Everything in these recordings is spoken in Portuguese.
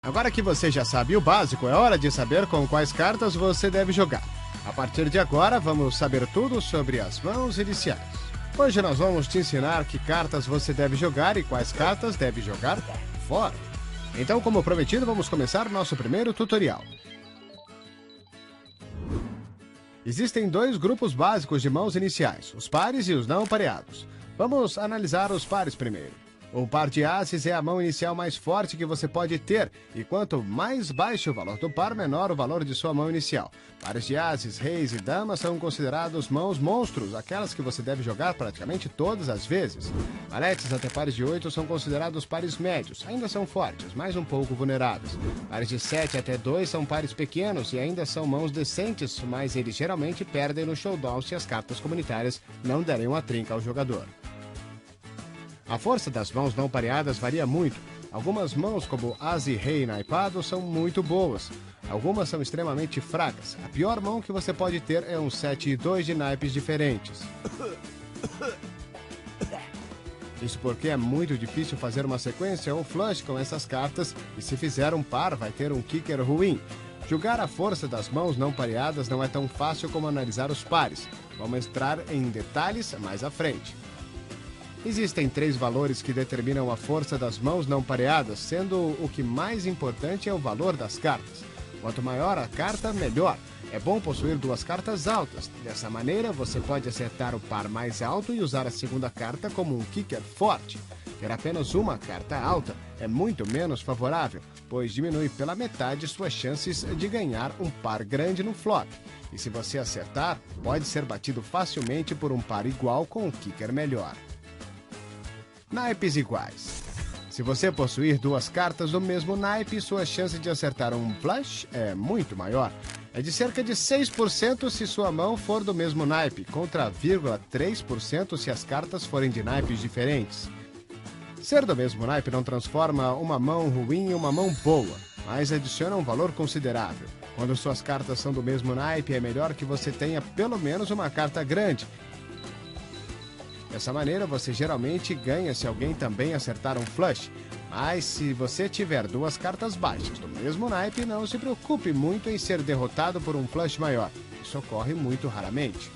Agora que você já sabe o básico, é hora de saber com quais cartas você deve jogar. A partir de agora, vamos saber tudo sobre as mãos iniciais. Hoje nós vamos te ensinar que cartas você deve jogar e quais cartas deve jogar fora. Então, como prometido, vamos começar nosso primeiro tutorial. Existem dois grupos básicos de mãos iniciais, os pares e os não pareados. Vamos analisar os pares primeiro. O par de ases é a mão inicial mais forte que você pode ter, e quanto mais baixo o valor do par, menor o valor de sua mão inicial. Pares de ases, reis e damas são considerados mãos monstros, aquelas que você deve jogar praticamente todas as vezes. Valetes até pares de 8 são considerados pares médios, ainda são fortes, mas um pouco vulneráveis. Pares de 7 até 2 são pares pequenos e ainda são mãos decentes, mas eles geralmente perdem no showdown se as cartas comunitárias não derem uma trinca ao jogador. A força das mãos não pareadas varia muito. Algumas mãos, como as e rei naipado, são muito boas. Algumas são extremamente fracas. A pior mão que você pode ter é um 7 e 2 de naipes diferentes. Isso porque é muito difícil fazer uma sequência ou flush com essas cartas, e se fizer um par, vai ter um kicker ruim. Julgar a força das mãos não pareadas não é tão fácil como analisar os pares. Vamos entrar em detalhes mais à frente. Existem 3 valores que determinam a força das mãos não pareadas, sendo o que mais importante é o valor das cartas. Quanto maior a carta, melhor. É bom possuir 2 cartas altas. Dessa maneira, você pode acertar o par mais alto e usar a segunda carta como um kicker forte. Ter apenas uma carta alta é muito menos favorável, pois diminui pela metade suas chances de ganhar um par grande no flop. E se você acertar, pode ser batido facilmente por um par igual com um kicker melhor. Naipes iguais. Se você possuir 2 cartas do mesmo naipe, sua chance de acertar um flush é muito maior. É de cerca de 6% se sua mão for do mesmo naipe, contra 0,3% se as cartas forem de naipes diferentes. Ser do mesmo naipe não transforma uma mão ruim em uma mão boa, mas adiciona um valor considerável. Quando suas cartas são do mesmo naipe, é melhor que você tenha pelo menos uma carta grande. Dessa maneira, você geralmente ganha se alguém também acertar um flush. Mas se você tiver 2 cartas baixas do mesmo naipe, não se preocupe muito em ser derrotado por um flush maior. Isso ocorre muito raramente.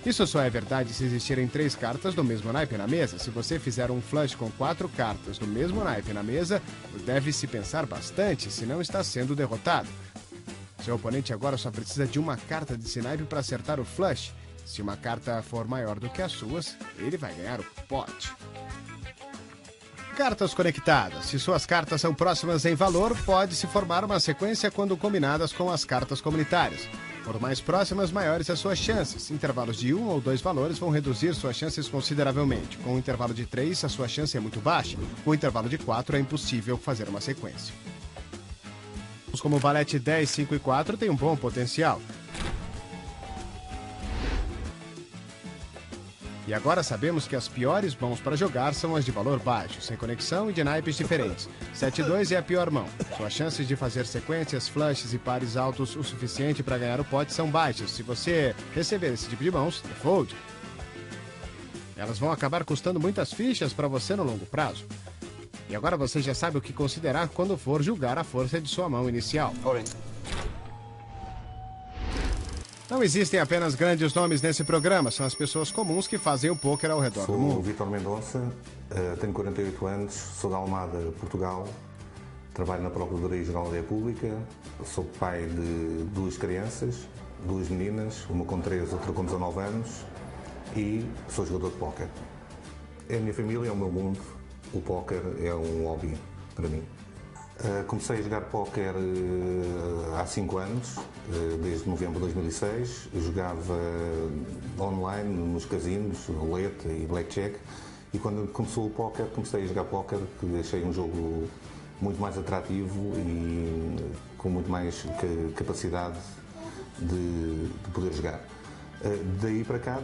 Isso só é verdade se existirem 3 cartas do mesmo naipe na mesa. Se você fizer um flush com 4 cartas do mesmo naipe na mesa, deve-se pensar bastante se não está sendo derrotado. Seu oponente agora só precisa de uma carta desse naipe para acertar o flush. Se uma carta for maior do que as suas, ele vai ganhar o pote. Cartas conectadas. Se suas cartas são próximas em valor, pode-se formar uma sequência quando combinadas com as cartas comunitárias. Quanto mais próximas, maiores as suas chances. Intervalos de 1 ou 2 valores vão reduzir suas chances consideravelmente. Com um intervalo de 3, a sua chance é muito baixa. Com um intervalo de 4, é impossível fazer uma sequência. Como o valete 10, 5 e 4 tem um bom potencial. E agora sabemos que as piores mãos para jogar são as de valor baixo, sem conexão e de naipes diferentes. 7 e 2 é a pior mão. Suas chances de fazer sequências, flushes e pares altos o suficiente para ganhar o pote são baixas. Se você receber esse tipo de mãos, fold. Elas vão acabar custando muitas fichas para você no longo prazo. E agora você já sabe o que considerar quando for julgar a força de sua mão inicial. Não existem apenas grandes nomes nesse programa, são as pessoas comuns que fazem o pôquer ao redor do mundo. Sou Vítor Mendonça, tenho 48 anos, sou da Almada, Portugal, trabalho na Procuradoria-Geral da República, sou pai de 2 crianças, 2 meninas, uma com 3, outra com 19 anos, e sou jogador de póquer. É a minha família, é o meu mundo, o póquer é um hobby para mim. Comecei a jogar póquer há 5 anos, desde novembro de 2006. Eu jogava online nos casinos, roleta e blackjack. E quando começou o póquer, comecei a jogar póquer, que achei um jogo muito mais atrativo e com muito mais capacidade de poder jogar. Daí para cá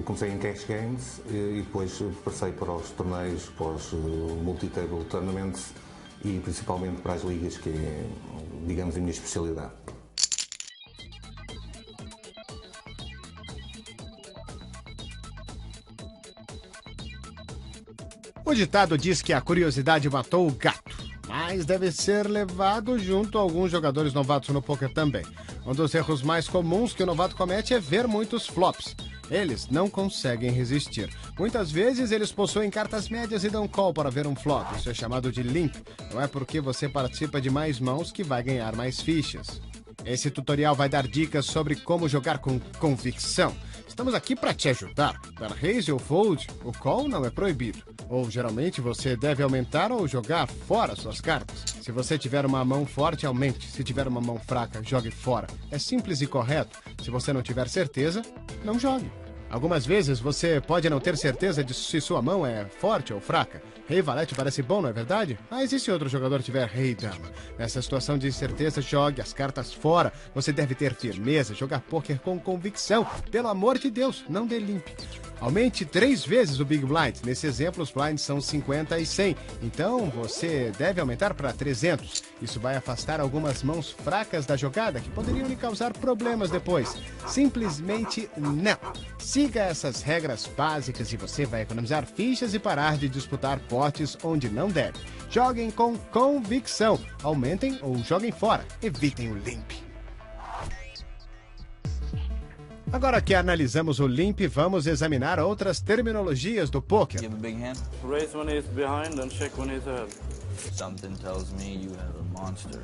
comecei em cash games e depois passei para os torneios, para os multi-table tournaments e principalmente para as ligas, que é, digamos, a minha especialidade. O ditado diz que a curiosidade matou o gato, mas mas deve ser levado junto a alguns jogadores novatos no poker também. Um dos erros mais comuns que o novato comete é ver muitos flops. Eles não conseguem resistir. Muitas vezes eles possuem cartas médias e dão call para ver um flop. Isso é chamado de limp. Não é porque você participa de mais mãos que vai ganhar mais fichas. Esse tutorial vai dar dicas sobre como jogar com convicção. Estamos aqui para te ajudar. Dar raise ou fold, o call não é proibido. Ou geralmente você deve aumentar ou jogar fora suas cartas. Se você tiver uma mão forte, aumente. Se tiver uma mão fraca, jogue fora. É simples e correto. Se você não tiver certeza, não jogue. Algumas vezes você pode não ter certeza de se sua mão é forte ou fraca. Rei valete parece bom, não é verdade? Mas e se outro jogador tiver rei dama? Nessa situação de incerteza, jogue as cartas fora. Você deve ter firmeza, jogar pôquer com convicção. Pelo amor de Deus, não dê limp. Aumente 3 vezes o Big Blind. Nesse exemplo, os blinds são 50 e 100. Então, você deve aumentar para 300. Isso vai afastar algumas mãos fracas da jogada que poderiam lhe causar problemas depois. Simplesmente não. Siga essas regras básicas e você vai economizar fichas e parar de disputar potes onde não deve. Joguem com convicção. Aumentem ou joguem fora. Evitem o limp. Agora que analisamos o limp, vamos examinar outras terminologias do poker. You have a big hand? Raise when he's behind and check when he's ahead. Something tells me you have a monster.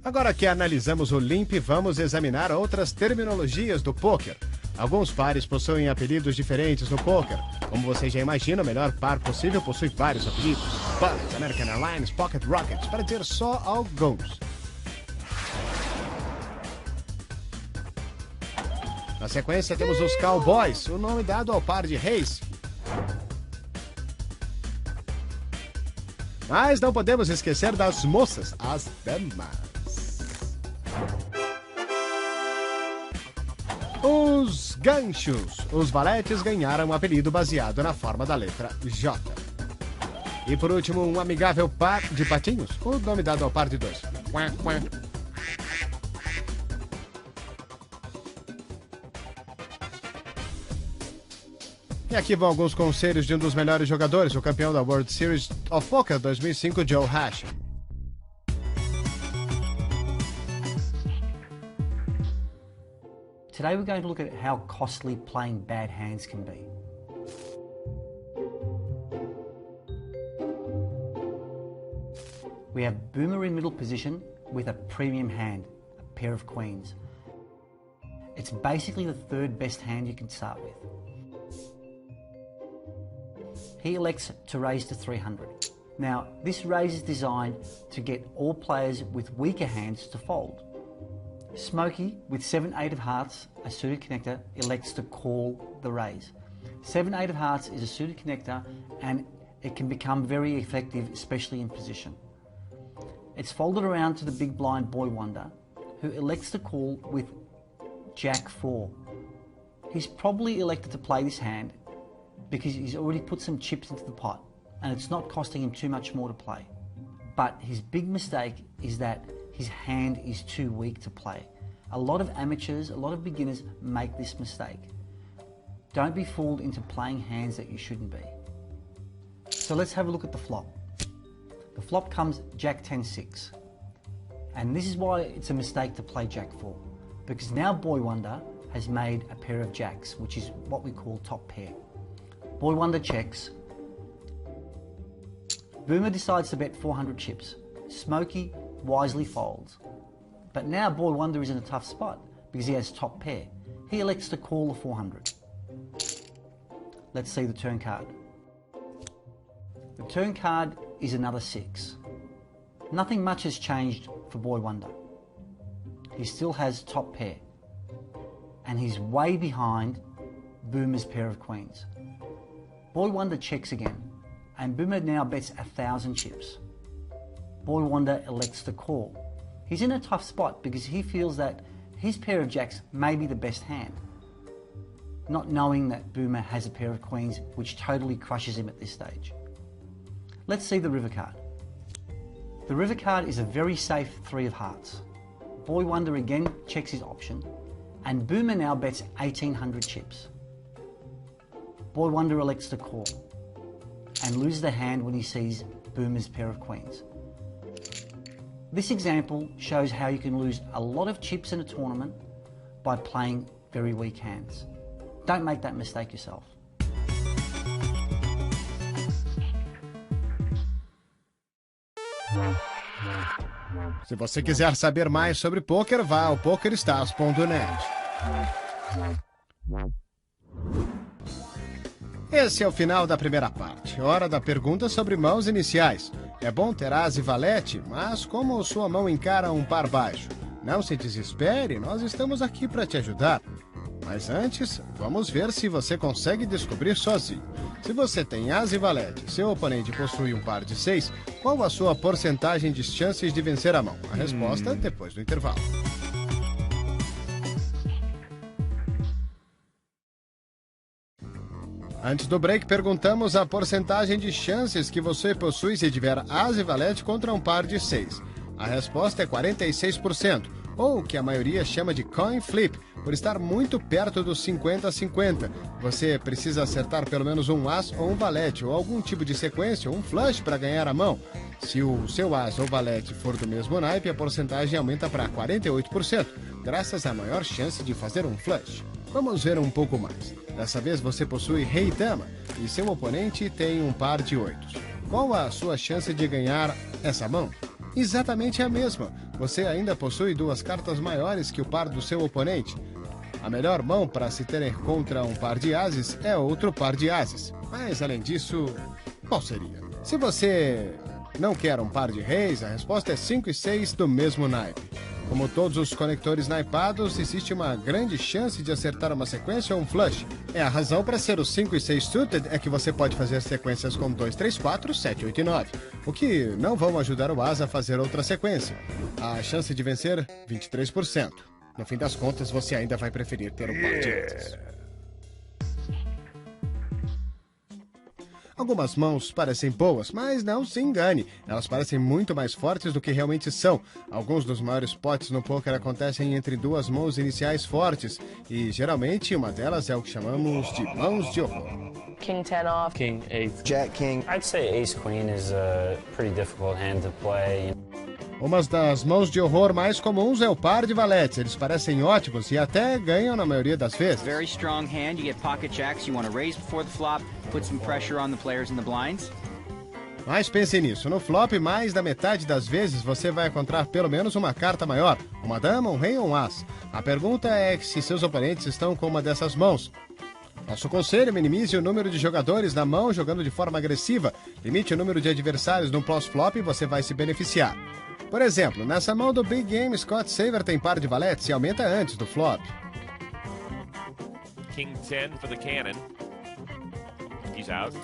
Agora que analisamos o limp, vamos examinar outras terminologias do poker. Alguns pares possuem apelidos diferentes no poker. Como você já imagina, o melhor par possível possui vários apelidos. Bucks, American Airlines, Pocket Rockets, para dizer só alguns. Na sequência temos os Cowboys, o nome dado ao par de reis. Mas não podemos esquecer das moças, as damas. Os ganchos. Os valetes ganharam um apelido baseado na forma da letra J. E por último, um amigável par de patinhos, o nome dado ao par de 2. E aqui vão alguns conselhos de um dos melhores jogadores, o campeão da World Series of Poker 2005, Joe Hashim. Today we're going to look at how costly playing bad hands can be. We have Boomer in middle position with a premium hand, a pair of queens. It's basically the third best hand you can start with. He elects to raise to 300. Now, this raise is designed to get all players with weaker hands to fold. Smokey, with 7-8 of hearts, a suited connector, elects to call the raise. 7-8 of hearts is a suited connector and it can become very effective, especially in position. It's folded around to the big blind Boy Wonder, who elects to call with Jack 4. He's probably elected to play this hand because he's already put some chips into the pot and it's not costing him too much more to play. But his big mistake is that his hand is too weak to play. A lot of amateurs, a lot of beginners make this mistake. Don't be fooled into playing hands that you shouldn't be. So let's have a look at the flop. The flop comes Jack 10-6. And this is why it's a mistake to play Jack 4. Because now Boy Wonder has made a pair of jacks, which is what we call top pair. Boy Wonder checks. Boomer decides to bet 400 chips. Smokey wisely folds. But now Boy Wonder is in a tough spot because he has top pair. He elects to call the 400. Let's see the turn card. The turn card is another 6. Nothing much has changed for Boy Wonder. He still has top pair. And he's way behind Boomer's pair of queens. Boy Wonder checks again, and Boomer now bets 1,000 chips. Boy Wonder elects to call. He's in a tough spot because he feels that his pair of jacks may be the best hand, not knowing that Boomer has a pair of queens, which totally crushes him at this stage. Let's see the river card. The river card is a very safe 3 of hearts. Boy Wonder again checks his option, and Boomer now bets 1,800 chips. Boy Wonder elects to call. and loses the hand when he sees Boomer's pair of queens. This example shows how you can lose a lot of chips in a tournament by playing very weak hands. Don't make that mistake yourself. Se você quiser saber mais sobre poker, vá ao pokerstars.net. Esse é o final da primeira parte. Hora da pergunta sobre mãos iniciais. É bom ter as e valete, mas como sua mão encara um par baixo? Não se desespere, nós estamos aqui para te ajudar. Mas antes, vamos ver se você consegue descobrir sozinho. Se você tem as e valete e seu oponente possui um par de 6, qual a sua porcentagem de chances de vencer a mão? A resposta depois do intervalo. Antes do break, perguntamos a porcentagem de chances que você possui se tiver as e valete contra um par de 6. A resposta é 46%, ou o que a maioria chama de coin flip, por estar muito perto dos 50-50. Você precisa acertar pelo menos um as ou um valete, ou algum tipo de sequência, ou um flush para ganhar a mão. Se o seu as ou valete for do mesmo naipe, a porcentagem aumenta para 48%, graças à maior chance de fazer um flush. Vamos ver um pouco mais. Dessa vez você possui rei e dama, e seu oponente tem um par de 8. Qual a sua chance de ganhar essa mão? Exatamente a mesma. Você ainda possui duas cartas maiores que o par do seu oponente. A melhor mão para se ter contra um par de ases é outro par de ases. Mas, além disso, qual seria? Se você não quer um par de reis, a resposta é 5 e 6 do mesmo naipe. Como todos os conectores naipados, existe uma grande chance de acertar uma sequência ou um flush. É a razão para ser o 5 e 6 suited é que você pode fazer sequências com 2, 3, 4, 7, 8 e 9, o que não vão ajudar o as a fazer outra sequência. A chance de vencer, 23%. No fim das contas, você ainda vai preferir ter um par de ases. Algumas mãos parecem boas, mas não se engane. Elas parecem muito mais fortes do que realmente são. Alguns dos maiores potes no poker acontecem entre duas mãos iniciais fortes. E, geralmente, uma delas é o que chamamos de mãos de horror. King 10 off. King 8. Jack King. I'd say Ace Queen is a pretty difficult hand to play. Uma das mãos de horror mais comuns é o par de valetes. Eles parecem ótimos e até ganham na maioria das vezes. Very strong hand. You get pocket jacks. You want to raise before the flop, put some pressure on the players in the blinds. Mas pense nisso, no flop, mais da metade das vezes você vai encontrar pelo menos uma carta maior, uma dama, um rei ou um as. A pergunta é se seus oponentes estão com uma dessas mãos. Nosso conselho: minimize o número de jogadores na mão jogando de forma agressiva. Limite o número de adversários no pós-flop e você vai se beneficiar. Por exemplo, nessa mão do Big Game, Scott Saver tem par de valetes e aumenta antes do flop. King 10 for the cannon. He's out.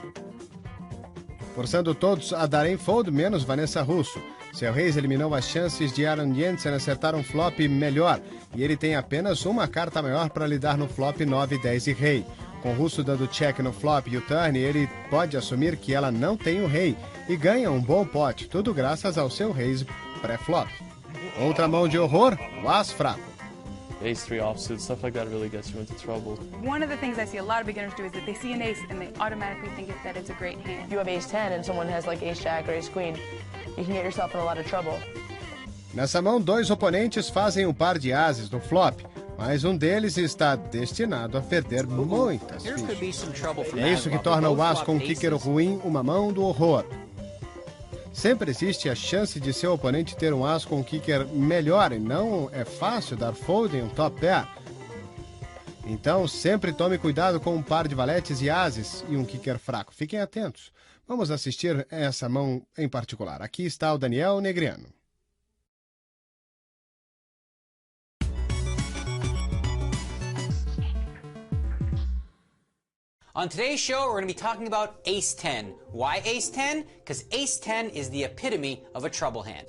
Forçando todos a darem fold, menos Vanessa Russo. Seu Reis eliminou as chances de Aaron Jensen acertar um flop melhor, e ele tem apenas uma carta maior para lidar no flop 9, 10 e rei. Com o Russo dando check no flop e o turn, ele pode assumir que ela não tem o rei e ganha um bom pote, tudo graças ao seu Reis pré-flop. Outra mão de horror, o as fraco. Ace 3 offsuit, stuff like that really gets you into trouble. One of the things I see a lot of beginners do is that they see an ace and they automatically think that it's a great hand. If you have ace 10 and someone has like ace jack or ace queen, you can get yourself in a lot of trouble. Nessa mão, dois oponentes fazem um par de ases no flop, mas um deles está destinado a perder muitas fichas. É isso que torna o as com kicker ruim uma mão do horror. Sempre existe a chance de seu oponente ter um as com kicker melhor e não é fácil dar fold em um top pair. Então, sempre tome cuidado com um par de valetes e ases e um kicker fraco. Fiquem atentos. Vamos assistir essa mão em particular. Aqui está o Daniel Negriano. On today's show, we're going to be talking about Ace 10. Why Ace 10? Because Ace 10 is the epitome of a trouble hand.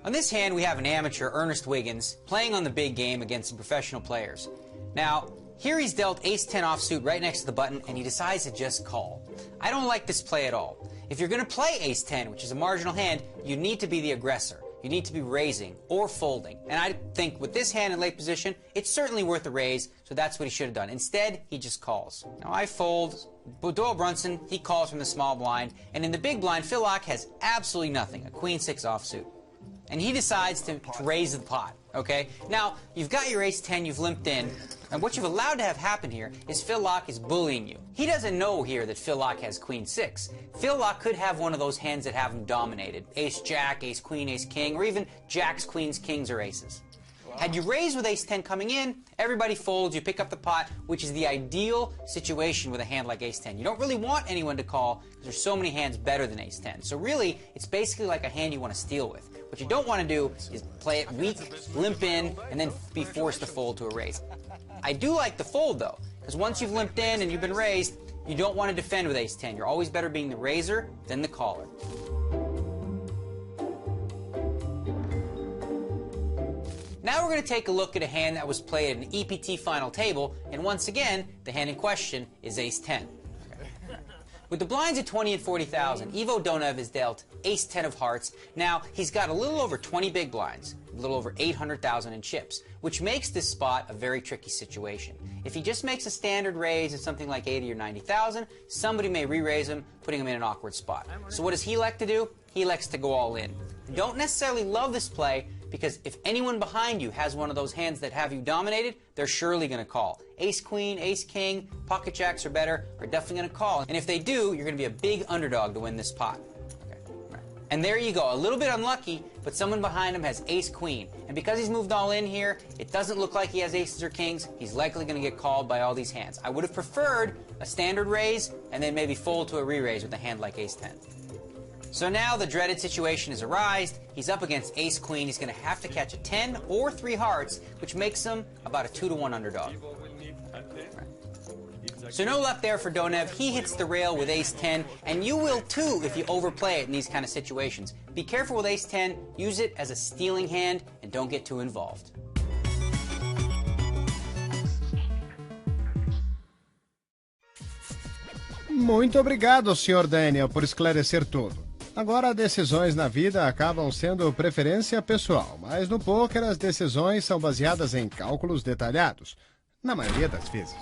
On this hand, we have an amateur, Ernest Wiggins, playing on the big game against some professional players. Now, here he's dealt Ace 10 offsuit right next to the button, and he decides to just call. I don't like this play at all. If you're going to play Ace 10, which is a marginal hand, you need to be the aggressor. you need to be raising or folding. And I think with this hand in late position, it's certainly worth a raise, so that's what he should have done. Instead, he just calls. Now I fold. Doyle Brunson, he calls from the small blind, and in the big blind, Phil Laak has absolutely nothing, a queen-6 offsuit. And he decides to raise the pot, okay? Now, you've got your ace-10, you've limped in, and what you've allowed to have happen here is Phil Laak is bullying you. He doesn't know here that Phil Laak has queen-6. Phil Laak could have one of those hands that have him dominated, ace-jack, ace-queen, ace-king, or even jacks, queens, kings, or aces. Had you raised with ace-10 coming in, everybody folds, you pick up the pot, which is the ideal situation with a hand like ace-10. You don't really want anyone to call because there's so many hands better than ace-10. So really, it's basically like a hand you want to steal with. What you don't want to do is play it weak, limp in, and then be forced to fold to a raise. I do like the fold, though, because once you've limped in and you've been raised, you don't want to defend with ace-10. You're always better being the raiser than the caller. Now we're going to take a look at a hand that was played at an EPT final table, and once again, the hand in question is ace-10. With the blinds at 20 and 40,000, Ivo Donev is dealt ace-10 of hearts. Now, he's got a little over 20 big blinds, a little over 800,000 in chips, which makes this spot a very tricky situation. If he just makes a standard raise at something like 80 or 90,000, somebody may re-raise him, putting him in an awkward spot. So what does he like to do? He likes to go all in. Don't necessarily love this play, because if anyone behind you has one of those hands that have you dominated, they're surely going to call. Ace-queen, ace-king, pocket jacks or better are definitely going to call. And if they do, you're going to be a big underdog to win this pot. Okay. Right. And there you go. A little bit unlucky, but someone behind him has ace-queen. And because he's moved all in here, it doesn't look like he has aces or kings. He's likely going to get called by all these hands. I would have preferred a standard raise and then maybe fold to a re-raise with a hand like ace-10. So now the dreaded situation has arisen. He's up against ace-queen. He's going to have to catch a 10 or 3 hearts, which makes him about a 2-to-1 underdog. Right. So no luck there for Donev. He hits the rail with ace-10, and you will too if you overplay it in these kind of situations. Be careful with ace-10. Use it as a stealing hand, and don't get too involved. Muito obrigado, Sr. Daniel, por esclarecer tudo. Agora, decisões na vida acabam sendo preferência pessoal, mas no pôquer as decisões são baseadas em cálculos detalhados, na maioria das vezes.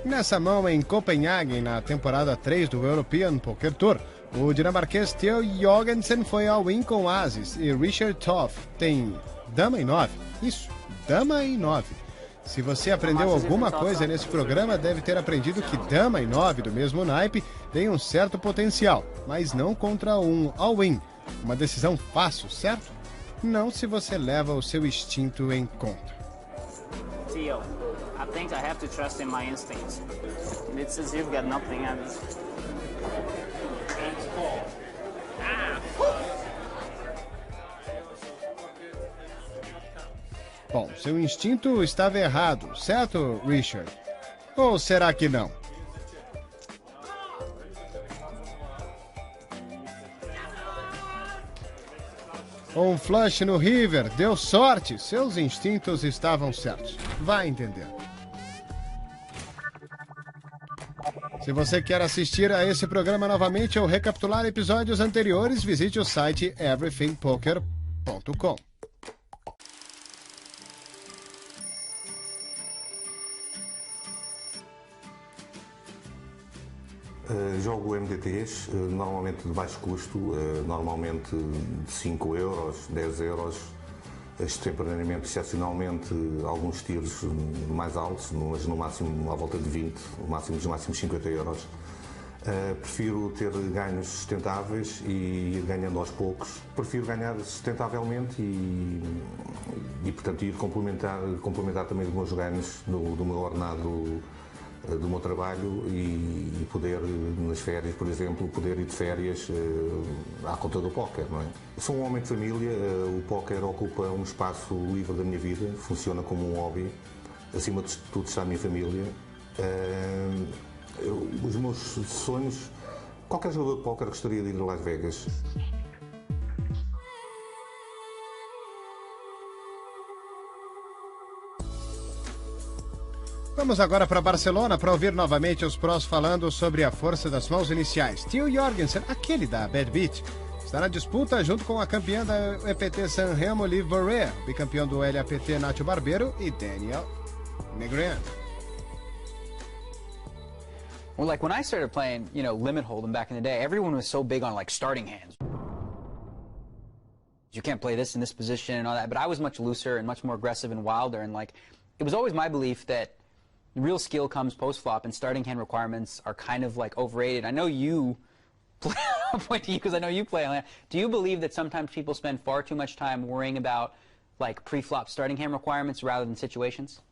Nessa mão em Copenhague, na temporada 3 do European Poker Tour, o dinamarquês Theo Jorgensen foi ao win com ases e Richard Toth tem dama em 9. Isso, dama em 9. Se você aprendeu alguma coisa nesse programa, deve ter aprendido que dama em 9 do mesmo naipe tem um certo potencial, mas não contra um all-in. Uma decisão fácil, certo? Não se você leva o seu instinto em conta. Theo, I think I have to trust in my instincts. It's as if you've got nothing on me. Bom, seu instinto estava errado, certo, Richard? Ou será que não? Um flush no river, deu sorte, seus instintos estavam certos. Vai entender. Se você quer assistir a esse programa novamente ou recapitular episódios anteriores, visite o site everythingpoker.com. Jogo MDTs, normalmente de baixo custo, normalmente de 5 euros, 10 euros, extemporaneamente, excepcionalmente, alguns tiros mais altos, mas no máximo à volta de 20, no máximo dos máximos 50 euros. Prefiro ter ganhos sustentáveis e ir ganhando aos poucos. Prefiro ganhar sustentavelmente e portanto, ir complementar também os meus ganhos do meu ordenado, do meu trabalho e poder, nas férias, por exemplo, poder ir de férias à conta do póquer, não é? Sou um homem de família, o póquer ocupa um espaço livre da minha vida, funciona como um hobby, acima de tudo está a minha família. Os meus sonhos, qualquer jogador de póquer gostaria de ir a Las Vegas. Vamos agora para Barcelona para ouvir novamente os prós falando sobre a força das mãos iniciais. Theo Jorgensen, aquele da Bad Beat, está na disputa junto com a campeã da EPT Sanremo, Liv Boerrer, bicampeão do LAPT Nacho Barbeiro e Daniel Negreanu. Well, like when I started playing, limit hold'em back in the day, everyone was so big on like starting hands. You can't play this in this position and all that, but I was much looser and much more aggressive and wilder, and like it was always my belief that real skill comes post-flop and starting hand requirements are kind of like overrated. I know you play, I'll point to you because I know you play on that. Do you believe that sometimes people spend far too much time worrying about like pre-flop starting hand requirements rather than situations?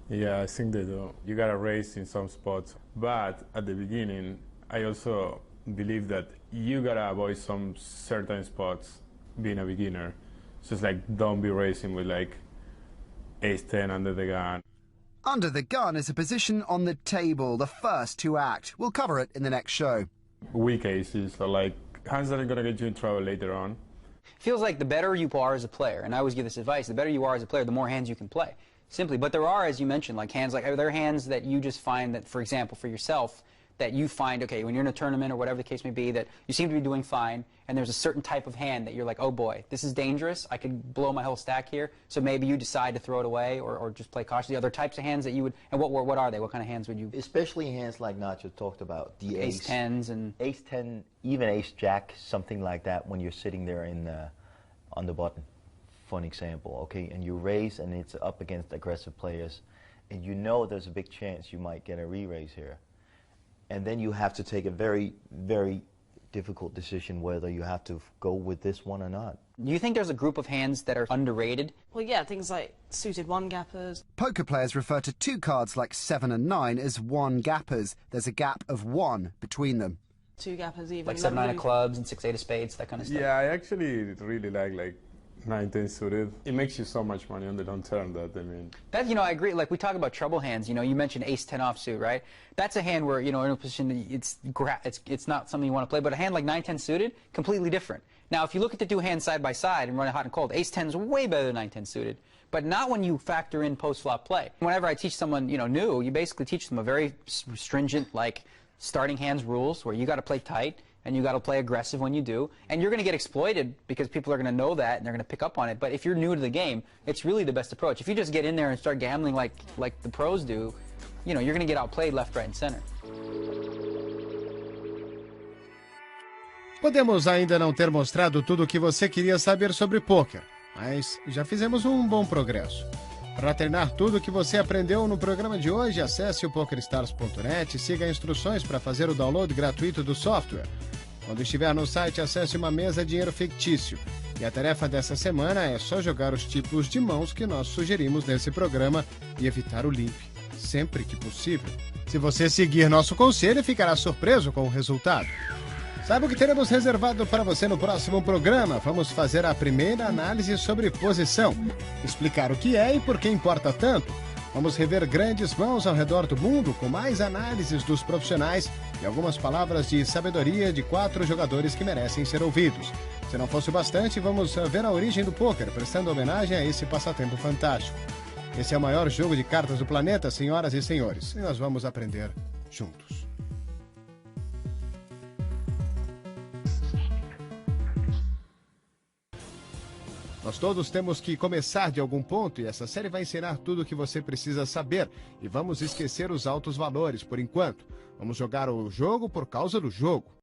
Yeah, I think they do. You gotta raise in some spots, but at the beginning, I also believe that you gotta avoid some certain spots being a beginner. So it's like, don't be racing with like ace-10 under the gun. Under the gun is a position on the table, the first to act. We'll cover it in the next show. Weak aces are like hands that are gonna get you in trouble later on. Feels like the better you are as a player, and I always give this advice, the better you are as a player, the more hands you can play. Simply, but there are, as you mentioned, like hands, like are there hands that you just find that, for example, for yourself, that you find, okay, when you're in a tournament or whatever the case may be, that you seem to be doing fine, and there's a certain type of hand that you're like, oh boy, this is dangerous, I could blow my whole stack here, so maybe you decide to throw it away or just play cautiously. Other types of hands that you would, and what are they? What kind of hands would you? Especially hands like Nacho talked about, the ace-10s and ace-10, even ace-jack, something like that when you're sitting there on the button. For an example, okay, and you raise and it's up against aggressive players, and you know there's a big chance you might get a re-raise here. And then you have to take a very, very difficult decision whether you have to go with this one or not. Do you think there's a group of hands that are underrated? Well, yeah, things like suited one-gappers. Poker players refer to two cards like 7 and 9 as one-gappers. There's a gap of 1 between them. Two-gappers even. Like 7-9 of clubs and 6-8 of spades, that kind of stuff? Yeah, I actually really like 9-10 suited. It makes you so much money on the long term that, I mean... That, I agree. Like, we talk about trouble hands. You mentioned ace-10 offsuit, right? That's a hand where, in a position, it's not something you want to play. But a hand like 9-10 suited, completely different. Now, if you look at the two hands side by side and run it hot and cold, ace-10 is way better than 9-10 suited. But not when you factor in post-flop play. Whenever I teach someone, new, you basically teach them a very stringent, like, starting hands rules where you got to play tight. And you got to play aggressive when you do, and you're going to get exploited because people are going to know that and they're going to pick up on it. But if you're new to the game, it's really the best approach. If you just get in there and start gambling like the pros do, you're going to get outplayed left, right, and center. Podemos ainda não ter mostrado tudo o que você queria saber sobre pôquer, mas já fizemos um bom progresso. Para treinar tudo o que você aprendeu no programa de hoje, acesse o PokerStars.net e siga instruções para fazer o download gratuito do software. Quando estiver no site, acesse uma mesa dinheiro fictício. E a tarefa dessa semana é só jogar os tipos de mãos que nós sugerimos nesse programa e evitar o limp, sempre que possível. Se você seguir nosso conselho, ficará surpreso com o resultado. Saiba o que teremos reservado para você no próximo programa. Vamos fazer a primeira análise sobre posição, explicar o que é e por que importa tanto. Vamos rever grandes mãos ao redor do mundo com mais análises dos profissionais e algumas palavras de sabedoria de 4 jogadores que merecem ser ouvidos. Se não fosse o bastante, vamos ver a origem do pôquer, prestando homenagem a esse passatempo fantástico. Esse é o maior jogo de cartas do planeta, senhoras e senhores, e nós vamos aprender juntos. Nós todos temos que começar de algum ponto e essa série vai ensinar tudo o que você precisa saber. E vamos esquecer os altos valores por enquanto. Vamos jogar o jogo por causa do jogo.